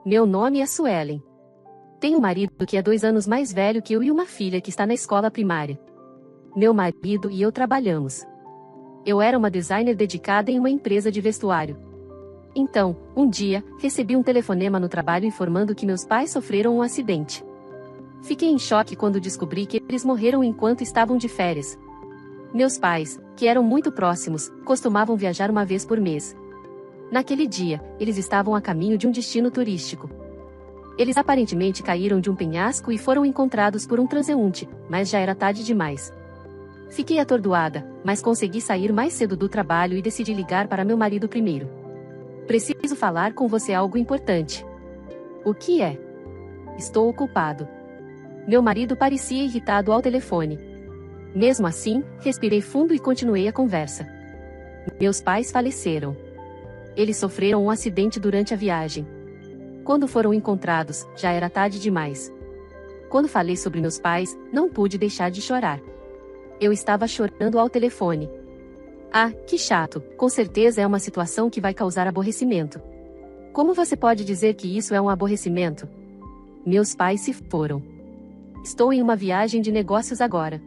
Meu nome é Suelen. Tenho um marido que é 2 anos mais velho que eu e uma filha que está na escola primária. Meu marido e eu trabalhamos. Eu era uma designer dedicada em uma empresa de vestuário. Então, um dia, recebi um telefonema no trabalho informando que meus pais sofreram um acidente. Fiquei em choque quando descobri que eles morreram enquanto estavam de férias. Meus pais, que eram muito próximos, costumavam viajar uma vez por mês. Naquele dia, eles estavam a caminho de um destino turístico. Eles aparentemente caíram de um penhasco e foram encontrados por um transeunte, mas já era tarde demais. Fiquei atordoada, mas consegui sair mais cedo do trabalho e decidi ligar para meu marido primeiro. Preciso falar com você algo importante. O que é? Estou ocupado. Meu marido parecia irritado ao telefone. Mesmo assim, respirei fundo e continuei a conversa. Meus pais faleceram. Eles sofreram um acidente durante a viagem. Quando foram encontrados, já era tarde demais. Quando falei sobre meus pais, não pude deixar de chorar. Eu estava chorando ao telefone. Ah, que chato, com certeza é uma situação que vai causar aborrecimento. Como você pode dizer que isso é um aborrecimento? Meus pais se foram. Estou em uma viagem de negócios agora.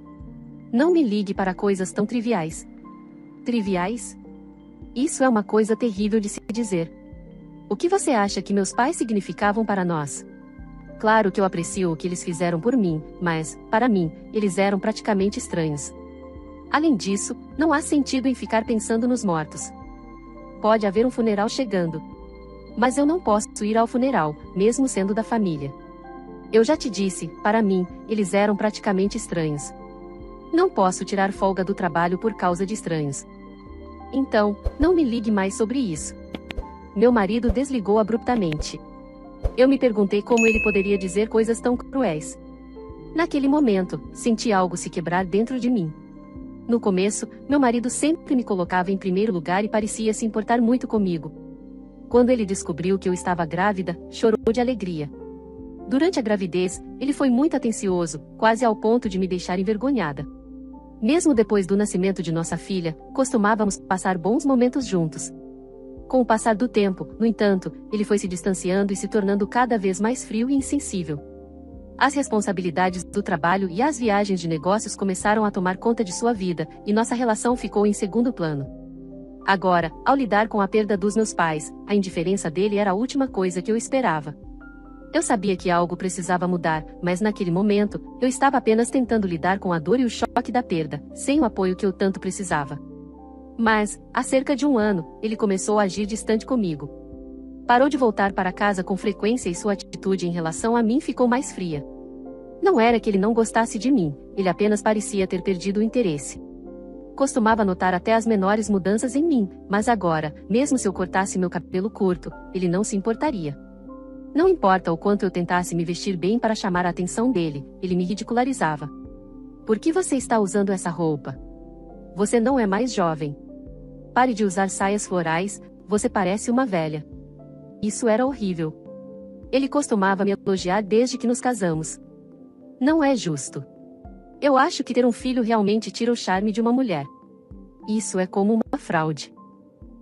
Não me ligue para coisas tão triviais. Triviais? Isso é uma coisa terrível de se dizer. O que você acha que meus pais significavam para nós? Claro que eu aprecio o que eles fizeram por mim, mas, para mim, eles eram praticamente estranhos. Além disso, não há sentido em ficar pensando nos mortos. Pode haver um funeral chegando. Mas eu não posso ir ao funeral, mesmo sendo da família. Eu já te disse, para mim, eles eram praticamente estranhos. Não posso tirar folga do trabalho por causa de estranhos. Então, não me ligue mais sobre isso. Meu marido desligou abruptamente. Eu me perguntei como ele poderia dizer coisas tão cruéis. Naquele momento, senti algo se quebrar dentro de mim. No começo, meu marido sempre me colocava em primeiro lugar e parecia se importar muito comigo. Quando ele descobriu que eu estava grávida, chorou de alegria. Durante a gravidez, ele foi muito atencioso, quase ao ponto de me deixar envergonhada. Mesmo depois do nascimento de nossa filha, costumávamos passar bons momentos juntos. Com o passar do tempo, no entanto, ele foi se distanciando e se tornando cada vez mais frio e insensível. As responsabilidades do trabalho e as viagens de negócios começaram a tomar conta de sua vida, e nossa relação ficou em segundo plano. Agora, ao lidar com a perda dos meus pais, a indiferença dele era a última coisa que eu esperava. Eu sabia que algo precisava mudar, mas naquele momento, eu estava apenas tentando lidar com a dor e o choque da perda, sem o apoio que eu tanto precisava. Mas, há cerca de 1 ano, ele começou a agir distante comigo. Parou de voltar para casa com frequência e sua atitude em relação a mim ficou mais fria. Não era que ele não gostasse de mim, ele apenas parecia ter perdido o interesse. Costumava notar até as menores mudanças em mim, mas agora, mesmo se eu cortasse meu cabelo curto, ele não se importaria. Não importa o quanto eu tentasse me vestir bem para chamar a atenção dele, ele me ridicularizava. Por que você está usando essa roupa? Você não é mais jovem. Pare de usar saias florais, você parece uma velha. Isso era horrível. Ele costumava me elogiar desde que nos casamos. Não é justo. Eu acho que ter um filho realmente tira o charme de uma mulher. Isso é como uma fraude.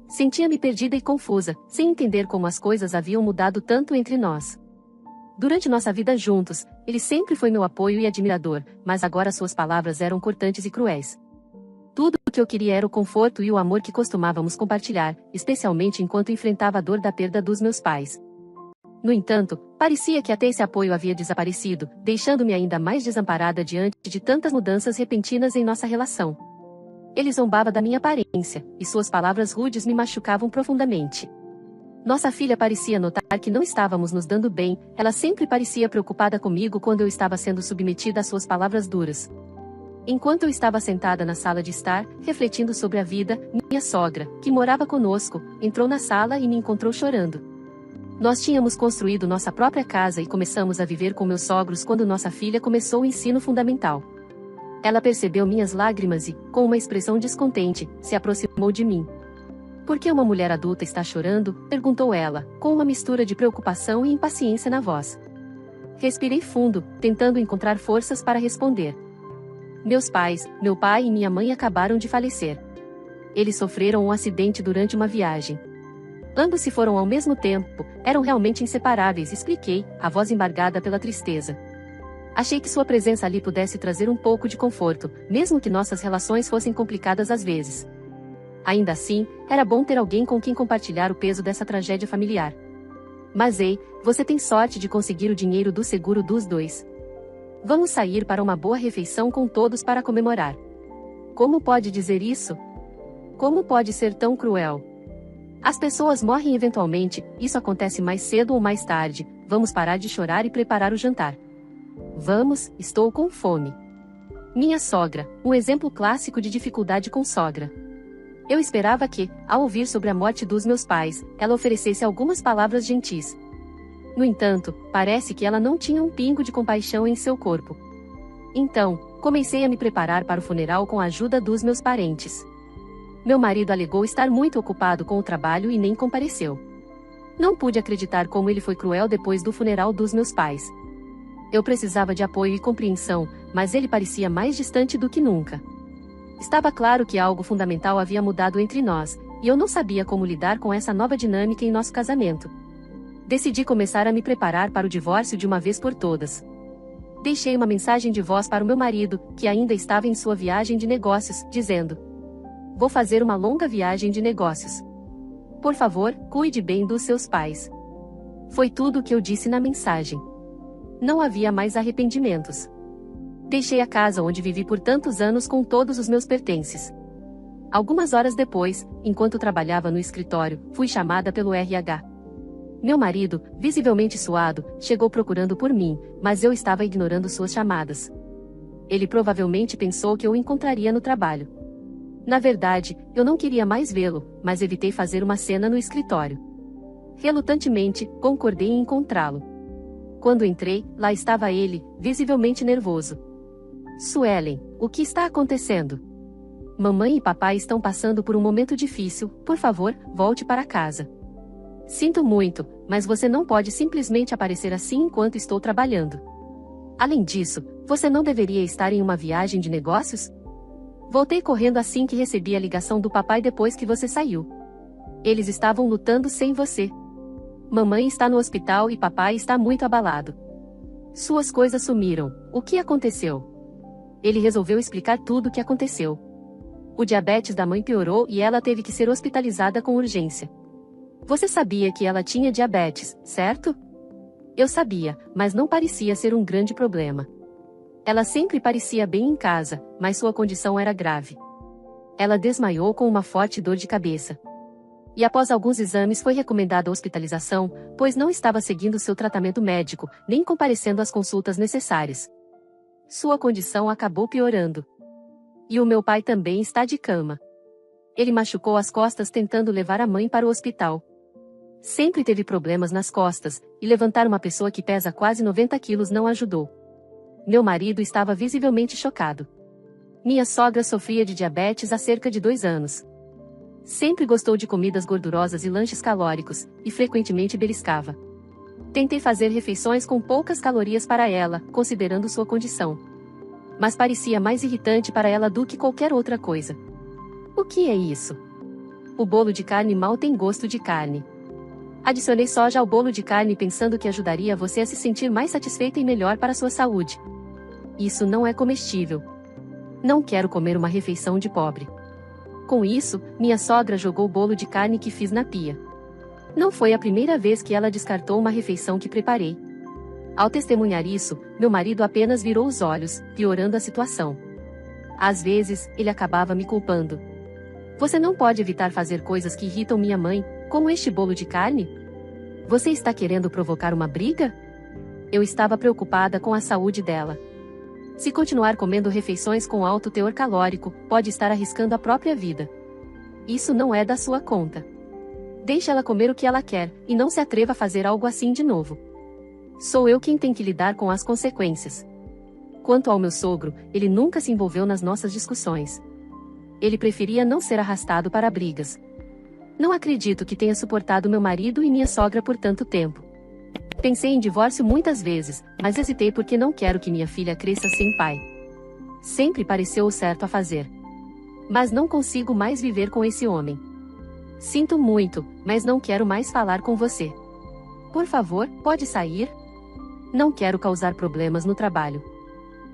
Sentia-me perdida e confusa, sem entender como as coisas haviam mudado tanto entre nós. Durante nossa vida juntos, ele sempre foi meu apoio e admirador, mas agora suas palavras eram cortantes e cruéis. Tudo o que eu queria era o conforto e o amor que costumávamos compartilhar, especialmente enquanto enfrentava a dor da perda dos meus pais. No entanto, parecia que até esse apoio havia desaparecido, deixando-me ainda mais desamparada diante de tantas mudanças repentinas em nossa relação. Ele zombava da minha aparência, e suas palavras rudes me machucavam profundamente. Nossa filha parecia notar que não estávamos nos dando bem, ela sempre parecia preocupada comigo quando eu estava sendo submetida às suas palavras duras. Enquanto eu estava sentada na sala de estar, refletindo sobre a vida, minha sogra, que morava conosco, entrou na sala e me encontrou chorando. Nós tínhamos construído nossa própria casa e começamos a viver com meus sogros quando nossa filha começou o ensino fundamental. Ela percebeu minhas lágrimas e, com uma expressão descontente, se aproximou de mim. "Por que uma mulher adulta está chorando?", perguntou ela, com uma mistura de preocupação e impaciência na voz. Respirei fundo, tentando encontrar forças para responder. Meus pais, meu pai e minha mãe acabaram de falecer. Eles sofreram um acidente durante uma viagem. Ambos se foram ao mesmo tempo, eram realmente inseparáveis, expliquei, a voz embargada pela tristeza. Achei que sua presença ali pudesse trazer um pouco de conforto, mesmo que nossas relações fossem complicadas às vezes. Ainda assim, era bom ter alguém com quem compartilhar o peso dessa tragédia familiar. Mas ei, você tem sorte de conseguir o dinheiro do seguro dos dois. Vamos sair para uma boa refeição com todos para comemorar. Como pode dizer isso? Como pode ser tão cruel? As pessoas morrem eventualmente, isso acontece mais cedo ou mais tarde, vamos parar de chorar e preparar o jantar. Vamos, estou com fome. Minha sogra, um exemplo clássico de dificuldade com sogra. Eu esperava que, ao ouvir sobre a morte dos meus pais, ela oferecesse algumas palavras gentis. No entanto, parece que ela não tinha um pingo de compaixão em seu corpo. Então, comecei a me preparar para o funeral com a ajuda dos meus parentes. Meu marido alegou estar muito ocupado com o trabalho e nem compareceu. Não pude acreditar como ele foi cruel depois do funeral dos meus pais. Eu precisava de apoio e compreensão, mas ele parecia mais distante do que nunca. Estava claro que algo fundamental havia mudado entre nós, e eu não sabia como lidar com essa nova dinâmica em nosso casamento. Decidi começar a me preparar para o divórcio de uma vez por todas. Deixei uma mensagem de voz para o meu marido, que ainda estava em sua viagem de negócios, dizendo: "Vou fazer uma longa viagem de negócios. Por favor, cuide bem dos seus pais." Foi tudo o que eu disse na mensagem. Não havia mais arrependimentos. Deixei a casa onde vivi por tantos anos com todos os meus pertences. Algumas horas depois, enquanto trabalhava no escritório, fui chamada pelo RH. Meu marido, visivelmente suado, chegou procurando por mim, mas eu estava ignorando suas chamadas. Ele provavelmente pensou que eu o encontraria no trabalho. Na verdade, eu não queria mais vê-lo, mas evitei fazer uma cena no escritório. Relutantemente, concordei em encontrá-lo. Quando entrei, lá estava ele, visivelmente nervoso. "Suelen, o que está acontecendo? Mamãe e papai estão passando por um momento difícil, por favor, volte para casa." "Sinto muito, mas você não pode simplesmente aparecer assim enquanto estou trabalhando. Além disso, você não deveria estar em uma viagem de negócios?" "Voltei correndo assim que recebi a ligação do papai depois que você saiu. Eles estavam lutando sem você. Mamãe está no hospital e papai está muito abalado. Suas coisas sumiram, o que aconteceu?" Ele resolveu explicar tudo o que aconteceu. O diabetes da mãe piorou e ela teve que ser hospitalizada com urgência. "Você sabia que ela tinha diabetes, certo?" Eu sabia, mas não parecia ser um grande problema. Ela sempre parecia bem em casa, mas sua condição era grave. Ela desmaiou com uma forte dor de cabeça. E após alguns exames foi recomendada a hospitalização, pois não estava seguindo seu tratamento médico, nem comparecendo às consultas necessárias. Sua condição acabou piorando. E o meu pai também está de cama. Ele machucou as costas tentando levar a mãe para o hospital. Sempre teve problemas nas costas, e levantar uma pessoa que pesa quase 90 quilos não ajudou. Meu marido estava visivelmente chocado. Minha sogra sofria de diabetes há cerca de 2 anos. Sempre gostou de comidas gordurosas e lanches calóricos, e frequentemente beliscava. Tentei fazer refeições com poucas calorias para ela, considerando sua condição. Mas parecia mais irritante para ela do que qualquer outra coisa. "O que é isso? O bolo de carne mal tem gosto de carne." Adicionei soja ao bolo de carne pensando que ajudaria você a se sentir mais satisfeita e melhor para sua saúde. "Isso não é comestível. Não quero comer uma refeição de pobre." Com isso, minha sogra jogou o bolo de carne que fiz na pia. Não foi a primeira vez que ela descartou uma refeição que preparei. Ao testemunhar isso, meu marido apenas virou os olhos, piorando a situação. Às vezes, ele acabava me culpando. "Você não pode evitar fazer coisas que irritam minha mãe, como este bolo de carne? Você está querendo provocar uma briga?" Eu estava preocupada com a saúde dela. Se continuar comendo refeições com alto teor calórico, pode estar arriscando a própria vida. Isso não é da sua conta. Deixe ela comer o que ela quer, e não se atreva a fazer algo assim de novo. Sou eu quem tem que lidar com as consequências. Quanto ao meu sogro, ele nunca se envolveu nas nossas discussões. Ele preferia não ser arrastado para brigas. Não acredito que tenha suportado meu marido e minha sogra por tanto tempo. Pensei em divórcio muitas vezes, mas hesitei porque não quero que minha filha cresça sem pai. Sempre pareceu o certo a fazer. Mas não consigo mais viver com esse homem. Sinto muito, mas não quero mais falar com você. Por favor, pode sair? Não quero causar problemas no trabalho.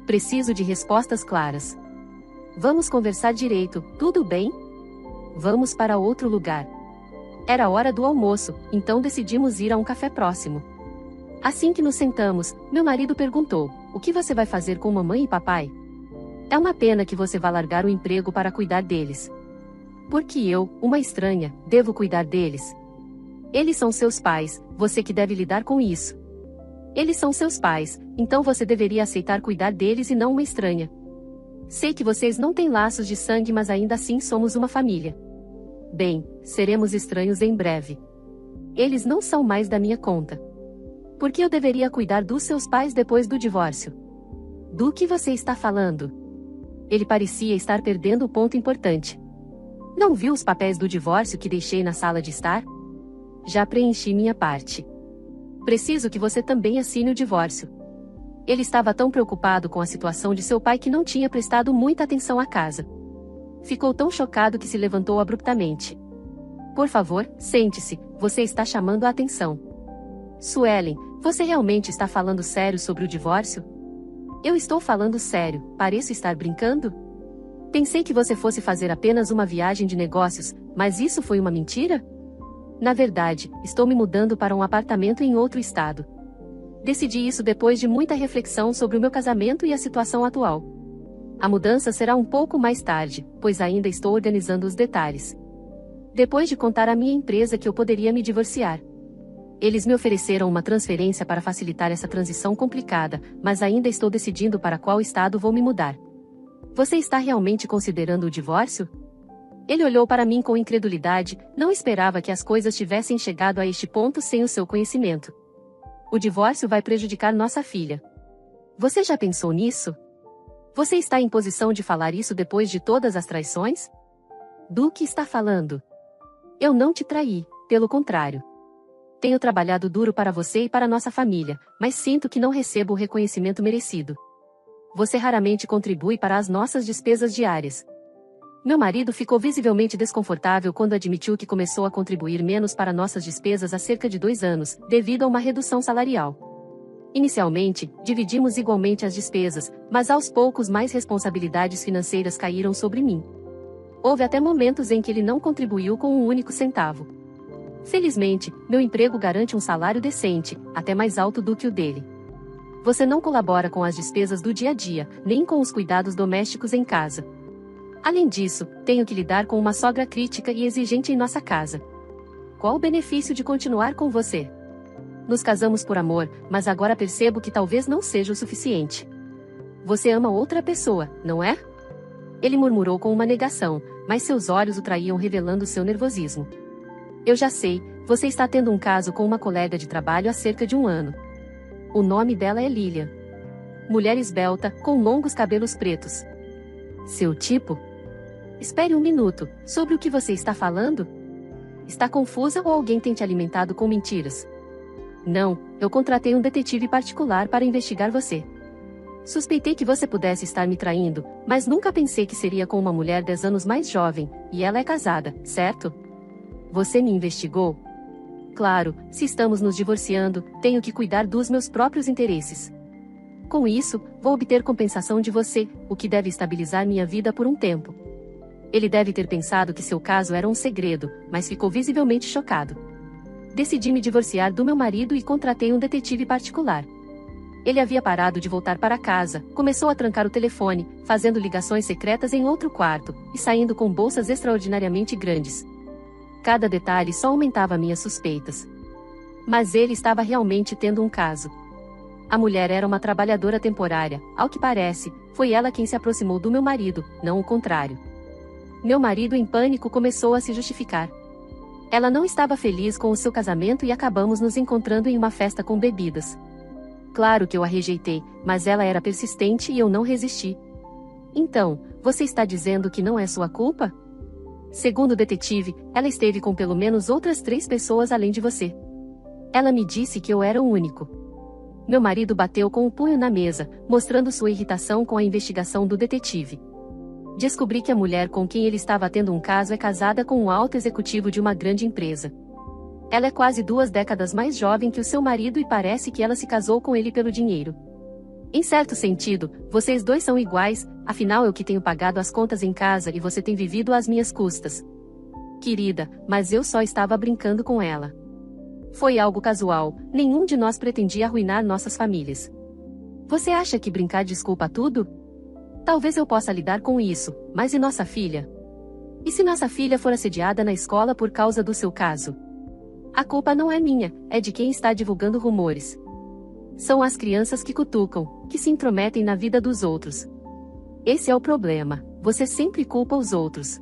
Preciso de respostas claras. Vamos conversar direito, tudo bem? Vamos para outro lugar. Era hora do almoço, então decidimos ir a um café próximo. Assim que nos sentamos, meu marido perguntou: o que você vai fazer com mamãe e papai? É uma pena que você vá largar o emprego para cuidar deles. Porque eu, uma estranha, devo cuidar deles? Eles são seus pais, você que deve lidar com isso. Eles são seus pais, então você deveria aceitar cuidar deles e não uma estranha. Sei que vocês não têm laços de sangue, mas ainda assim somos uma família. Bem, seremos estranhos em breve. Eles não são mais da minha conta. Por que eu deveria cuidar dos seus pais depois do divórcio? Do que você está falando? Ele parecia estar perdendo o ponto importante. Não viu os papéis do divórcio que deixei na sala de estar? Já preenchi minha parte. Preciso que você também assine o divórcio. Ele estava tão preocupado com a situação de seu pai que não tinha prestado muita atenção à casa. Ficou tão chocado que se levantou abruptamente. Por favor, sente-se, você está chamando a atenção. Suelen, você realmente está falando sério sobre o divórcio? Eu estou falando sério, pareço estar brincando? Pensei que você fosse fazer apenas uma viagem de negócios, mas isso foi uma mentira? Na verdade, estou me mudando para um apartamento em outro estado. Decidi isso depois de muita reflexão sobre o meu casamento e a situação atual. A mudança será um pouco mais tarde, pois ainda estou organizando os detalhes. Depois de contar à minha empresa que eu poderia me divorciar. Eles me ofereceram uma transferência para facilitar essa transição complicada, mas ainda estou decidindo para qual estado vou me mudar. Você está realmente considerando o divórcio? Ele olhou para mim com incredulidade, não esperava que as coisas tivessem chegado a este ponto sem o seu conhecimento. O divórcio vai prejudicar nossa filha. Você já pensou nisso? Você está em posição de falar isso depois de todas as traições? Do que está falando? Eu não te traí, pelo contrário. Tenho trabalhado duro para você e para nossa família, mas sinto que não recebo o reconhecimento merecido. Você raramente contribui para as nossas despesas diárias. Meu marido ficou visivelmente desconfortável quando admitiu que começou a contribuir menos para nossas despesas há cerca de 2 anos, devido a uma redução salarial. Inicialmente, dividimos igualmente as despesas, mas aos poucos mais responsabilidades financeiras caíram sobre mim. Houve até momentos em que ele não contribuiu com um único centavo. Felizmente, meu emprego garante um salário decente, até mais alto do que o dele. Você não colabora com as despesas do dia a dia, nem com os cuidados domésticos em casa. Além disso, tenho que lidar com uma sogra crítica e exigente em nossa casa. Qual o benefício de continuar com você? Nos casamos por amor, mas agora percebo que talvez não seja o suficiente. Você ama outra pessoa, não é? Ele murmurou com uma negação, mas seus olhos o traíam, revelando seu nervosismo. Eu já sei, você está tendo um caso com uma colega de trabalho há cerca de 1 ano. O nome dela é Lilian. Mulher esbelta, com longos cabelos pretos. Seu tipo? Espere um minuto, sobre o que você está falando? Está confusa ou alguém tem te alimentado com mentiras? Não, eu contratei um detetive particular para investigar você. Suspeitei que você pudesse estar me traindo, mas nunca pensei que seria com uma mulher 10 anos mais jovem, e ela é casada, certo? Você me investigou? Claro, se estamos nos divorciando, tenho que cuidar dos meus próprios interesses. Com isso, vou obter compensação de você, o que deve estabilizar minha vida por um tempo. Ele deve ter pensado que seu caso era um segredo, mas ficou visivelmente chocado. Decidi me divorciar do meu marido e contratei um detetive particular. Ele havia parado de voltar para casa, começou a trancar o telefone, fazendo ligações secretas em outro quarto, e saindo com bolsas extraordinariamente grandes. Cada detalhe só aumentava minhas suspeitas. Mas ele estava realmente tendo um caso. A mulher era uma trabalhadora temporária, ao que parece, foi ela quem se aproximou do meu marido, não o contrário. Meu marido, em pânico, começou a se justificar. Ela não estava feliz com o seu casamento e acabamos nos encontrando em uma festa com bebidas. Claro que eu a rejeitei, mas ela era persistente e eu não resisti. Então, você está dizendo que não é sua culpa? Segundo o detetive, ela esteve com pelo menos outras 3 pessoas além de você. Ela me disse que eu era o único. Meu marido bateu com o punho na mesa, mostrando sua irritação com a investigação do detetive. Descobri que a mulher com quem ele estava tendo um caso é casada com um alto executivo de uma grande empresa. Ela é quase 2 décadas mais jovem que o seu marido e parece que ela se casou com ele pelo dinheiro. Em certo sentido, vocês dois são iguais, afinal eu que tenho pagado as contas em casa e você tem vivido às minhas custas. Querida, mas eu só estava brincando com ela. Foi algo casual, nenhum de nós pretendia arruinar nossas famílias. Você acha que brincar desculpa tudo? Talvez eu possa lidar com isso, mas e nossa filha? E se nossa filha for assediada na escola por causa do seu caso? A culpa não é minha, é de quem está divulgando rumores. São as crianças que cutucam, que se intrometem na vida dos outros. Esse é o problema, você sempre culpa os outros.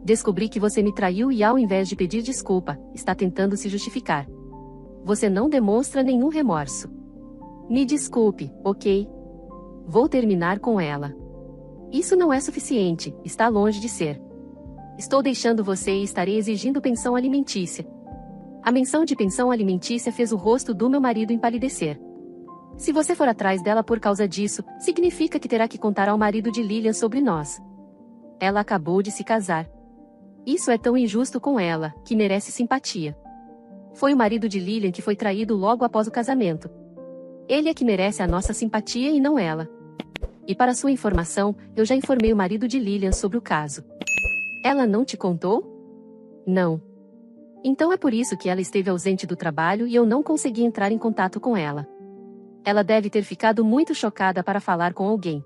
Descobri que você me traiu e ao invés de pedir desculpa, está tentando se justificar. Você não demonstra nenhum remorso. Me desculpe, ok? Vou terminar com ela. Isso não é suficiente, está longe de ser. Estou deixando você e estarei exigindo pensão alimentícia. A menção de pensão alimentícia fez o rosto do meu marido empalidecer. Se você for atrás dela por causa disso, significa que terá que contar ao marido de Lilian sobre nós. Ela acabou de se casar. Isso é tão injusto com ela, que merece simpatia. Foi o marido de Lilian que foi traído logo após o casamento. Ele é que merece a nossa simpatia e não ela. E para sua informação, eu já informei o marido de Lilian sobre o caso. Ela não te contou? Não. Então é por isso que ela esteve ausente do trabalho e eu não consegui entrar em contato com ela. Ela deve ter ficado muito chocada para falar com alguém.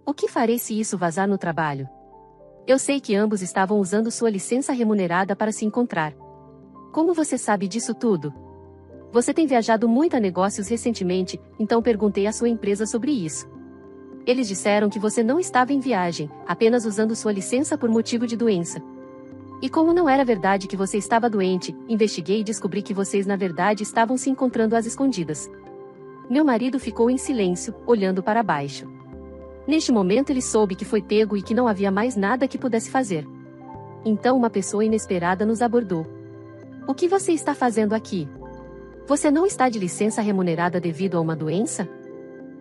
O que farei se isso vazar no trabalho? Eu sei que ambos estavam usando sua licença remunerada para se encontrar. Como você sabe disso tudo? Você tem viajado muito a negócios recentemente, então perguntei à sua empresa sobre isso. Eles disseram que você não estava em viagem, apenas usando sua licença por motivo de doença. E como não era verdade que você estava doente, investiguei e descobri que vocês na verdade estavam se encontrando às escondidas. Meu marido ficou em silêncio, olhando para baixo. Neste momento ele soube que foi pego e que não havia mais nada que pudesse fazer. Então uma pessoa inesperada nos abordou. O que você está fazendo aqui? Você não está de licença remunerada devido a uma doença?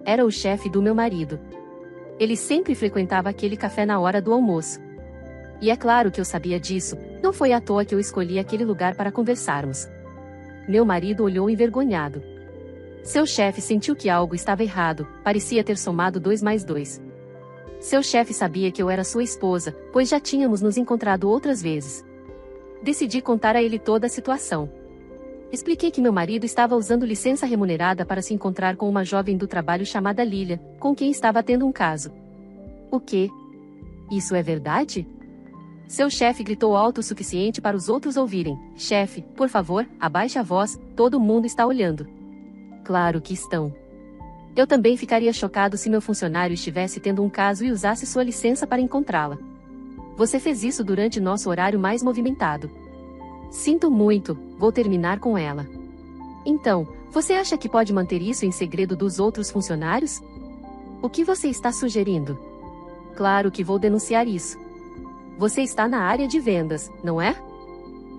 Era o chefe do meu marido. Ele sempre frequentava aquele café na hora do almoço. E é claro que eu sabia disso, não foi à toa que eu escolhi aquele lugar para conversarmos. Meu marido olhou envergonhado. Seu chefe sentiu que algo estava errado, parecia ter somado 2 mais 2. Seu chefe sabia que eu era sua esposa, pois já tínhamos nos encontrado outras vezes. Decidi contar a ele toda a situação. Expliquei que meu marido estava usando licença remunerada para se encontrar com uma jovem do trabalho chamada Lilian, com quem estava tendo um caso. O quê? Isso é verdade? Seu chefe gritou alto o suficiente para os outros ouvirem. Chefe, por favor, abaixe a voz, todo mundo está olhando. Claro que estão. Eu também ficaria chocado se meu funcionário estivesse tendo um caso e usasse sua licença para encontrá-la. Você fez isso durante nosso horário mais movimentado. Sinto muito, vou terminar com ela. Então, você acha que pode manter isso em segredo dos outros funcionários? O que você está sugerindo? Claro que vou denunciar isso. Você está na área de vendas, não é?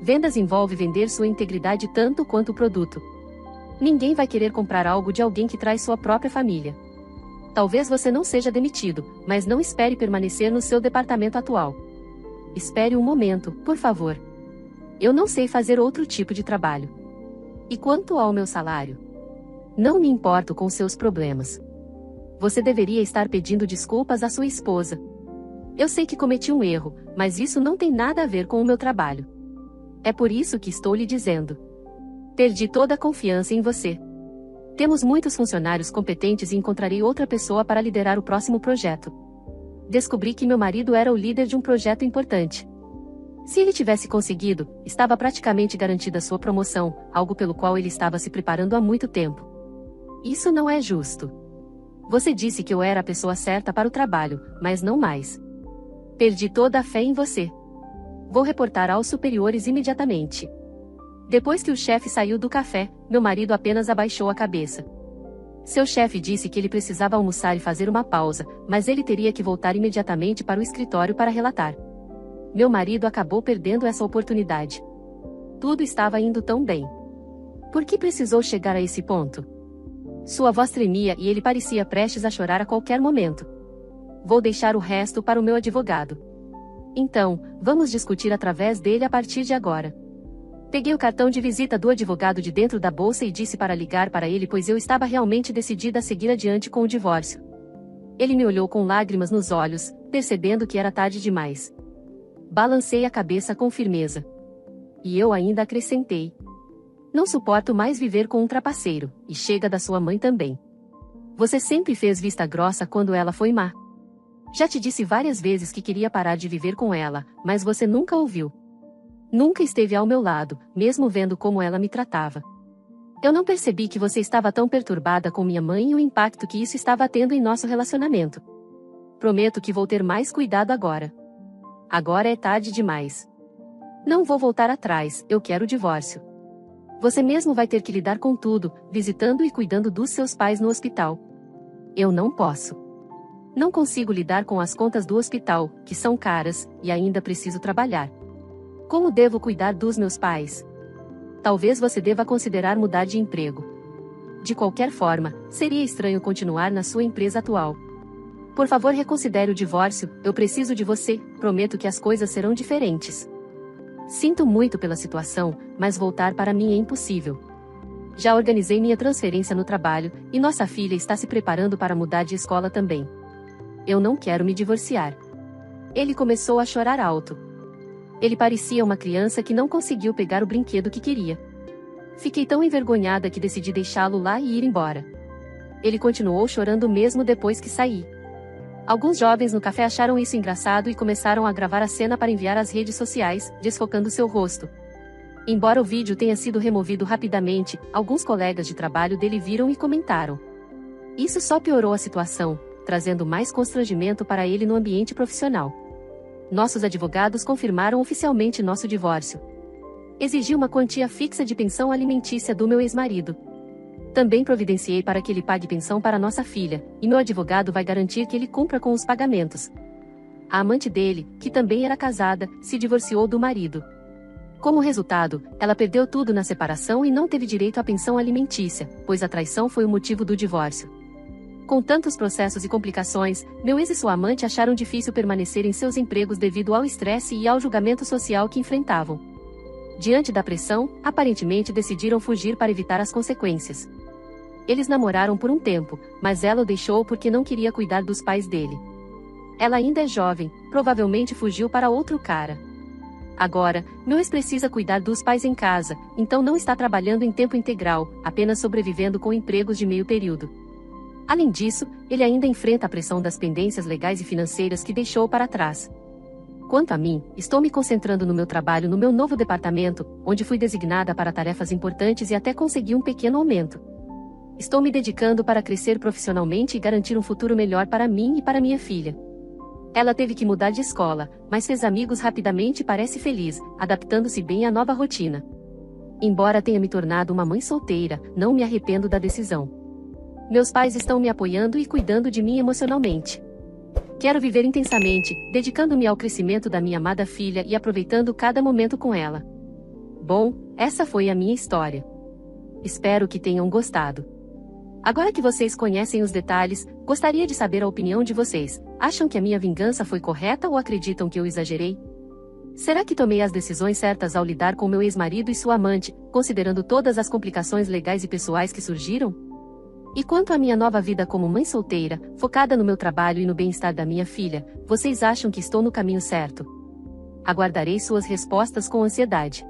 Vendas envolve vender sua integridade tanto quanto o produto. Ninguém vai querer comprar algo de alguém que traz sua própria família. Talvez você não seja demitido, mas não espere permanecer no seu departamento atual. Espere um momento, por favor. Eu não sei fazer outro tipo de trabalho. E quanto ao meu salário? Não me importo com seus problemas. Você deveria estar pedindo desculpas à sua esposa. Eu sei que cometi um erro, mas isso não tem nada a ver com o meu trabalho. É por isso que estou lhe dizendo. Perdi toda a confiança em você. Temos muitos funcionários competentes e encontrarei outra pessoa para liderar o próximo projeto. Descobri que meu marido era o líder de um projeto importante. Se ele tivesse conseguido, estava praticamente garantida sua promoção, algo pelo qual ele estava se preparando há muito tempo. Isso não é justo. Você disse que eu era a pessoa certa para o trabalho, mas não mais. Perdi toda a fé em você. Vou reportar aos superiores imediatamente. Depois que o chefe saiu do café, meu marido apenas abaixou a cabeça. Seu chefe disse que ele precisava almoçar e fazer uma pausa, mas ele teria que voltar imediatamente para o escritório para relatar. Meu marido acabou perdendo essa oportunidade. Tudo estava indo tão bem. Por que precisou chegar a esse ponto? Sua voz tremia e ele parecia prestes a chorar a qualquer momento. vou deixar o resto para o meu advogado. Então, vamos discutir através dele a partir de agora. Peguei o cartão de visita do advogado de dentro da bolsa e disse para ligar para ele, pois eu estava realmente decidida a seguir adiante com o divórcio. Ele me olhou com lágrimas nos olhos, percebendo que era tarde demais. Balancei a cabeça com firmeza. E eu ainda acrescentei: não suporto mais viver com um trapaceiro, e chega da sua mãe também. Você sempre fez vista grossa quando ela foi má. Já te disse várias vezes que queria parar de viver com ela, mas você nunca ouviu. Nunca esteve ao meu lado, mesmo vendo como ela me tratava. Eu não percebi que você estava tão perturbada com minha mãe e o impacto que isso estava tendo em nosso relacionamento. Prometo que vou ter mais cuidado agora. Agora é tarde demais. Não vou voltar atrás, eu quero o divórcio. Você mesmo vai ter que lidar com tudo, visitando e cuidando dos seus pais no hospital. Eu não posso. Não consigo lidar com as contas do hospital, que são caras, e ainda preciso trabalhar. Como devo cuidar dos meus pais? Talvez você deva considerar mudar de emprego. De qualquer forma, seria estranho continuar na sua empresa atual. Por favor, reconsidere o divórcio, eu preciso de você, prometo que as coisas serão diferentes. Sinto muito pela situação, mas voltar para mim é impossível. Já organizei minha transferência no trabalho, e nossa filha está se preparando para mudar de escola também. Eu não quero me divorciar. Ele começou a chorar alto. Ele parecia uma criança que não conseguiu pegar o brinquedo que queria. Fiquei tão envergonhada que decidi deixá-lo lá e ir embora. Ele continuou chorando mesmo depois que saí. Alguns jovens no café acharam isso engraçado e começaram a gravar a cena para enviar às redes sociais, desfocando seu rosto. Embora o vídeo tenha sido removido rapidamente, alguns colegas de trabalho dele viram e comentaram. Isso só piorou a situação, trazendo mais constrangimento para ele no ambiente profissional. Nossos advogados confirmaram oficialmente nosso divórcio. Exigi uma quantia fixa de pensão alimentícia do meu ex-marido. Também providenciei para que ele pague pensão para nossa filha, e meu advogado vai garantir que ele cumpra com os pagamentos. A amante dele, que também era casada, se divorciou do marido. Como resultado, ela perdeu tudo na separação e não teve direito à pensão alimentícia, pois a traição foi o motivo do divórcio. Com tantos processos e complicações, meu ex e sua amante acharam difícil permanecer em seus empregos devido ao estresse e ao julgamento social que enfrentavam. Diante da pressão, aparentemente decidiram fugir para evitar as consequências. Eles namoraram por um tempo, mas ela o deixou porque não queria cuidar dos pais dele. Ela ainda é jovem, provavelmente fugiu para outro cara. Agora, meu ex precisa cuidar dos pais em casa, então não está trabalhando em tempo integral, apenas sobrevivendo com empregos de meio período. Além disso, ele ainda enfrenta a pressão das pendências legais e financeiras que deixou para trás. Quanto a mim, estou me concentrando no meu trabalho no meu novo departamento, onde fui designada para tarefas importantes e até consegui um pequeno aumento. Estou me dedicando para crescer profissionalmente e garantir um futuro melhor para mim e para minha filha. Ela teve que mudar de escola, mas fez amigos rapidamente e parece feliz, adaptando-se bem à nova rotina. Embora tenha me tornado uma mãe solteira, não me arrependo da decisão. Meus pais estão me apoiando e cuidando de mim emocionalmente. Quero viver intensamente, dedicando-me ao crescimento da minha amada filha e aproveitando cada momento com ela. Bom, essa foi a minha história. Espero que tenham gostado. Agora que vocês conhecem os detalhes, gostaria de saber a opinião de vocês. Acham que a minha vingança foi correta ou acreditam que eu exagerei? Será que tomei as decisões certas ao lidar com meu ex-marido e sua amante, considerando todas as complicações legais e pessoais que surgiram? E quanto à minha nova vida como mãe solteira, focada no meu trabalho e no bem-estar da minha filha, vocês acham que estou no caminho certo? Aguardarei suas respostas com ansiedade.